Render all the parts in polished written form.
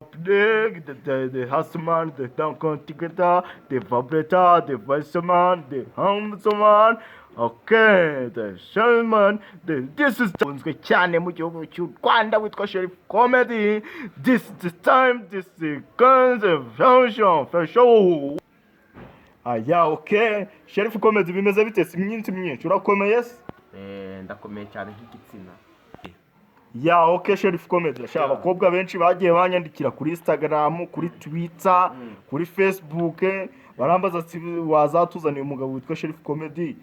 The husband, the down together, the vibrator, the vice man, the man. Okay, the shaman, this is the cyane mu gihugu cy'u Rwanda witwa Sheriff Comedy. This time, this is conservation for show. Aya, okay. Sheriff Comedy bimeze bite? Si myinshi urakomeye se? Ndakomeye cyane nk'igitsina. Ya, okay, Sheriff Comedy. Shaka abakobwa benshi bagiye banyandikira kuri Instagram, kuri Twitter, kuri Facebook, barambaza ati wazatuzaniye umugabo witwa Sheriff Comedy.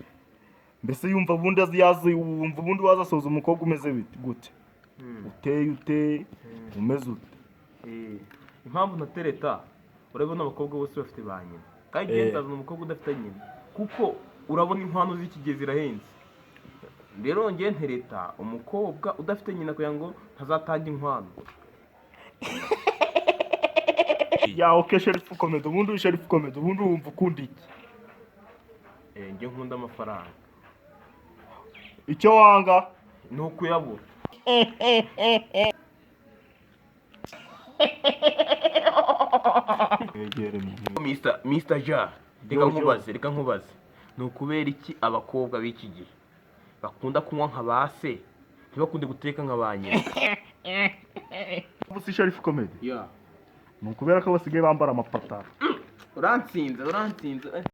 Mbese yumva bundi wumva bundi wazasoza umukobwa umeze gute? Uteye umeze ute? Impamvu natereta urabona abakobwa bose bafite ba nyina. Kandi genzazana umukobwa udafite nyina. Kuko urabona inkwano z'ikigezi irahenze. Rero ngiye ntereta umukobwa udafite nyina kugira ngo ntazatanga inkwano. Ya, okay, Sheriff Comedy. Ubundi Sheriff Comedy ubundi wumva ukunda iki? Ngiye nkunda amafaranga. Icyo wanga ni ukuyabura. Mr. Ja, reka nkubaze. Ni ukubera iki abakobwa b'iki gihe bakunda kunywa nka base ntibakunde guteka nka ba nyina? Ubu si Sheriff Comedy? Ya. Ni ukubera ko basigaye bambara amapataro. Urantsinze.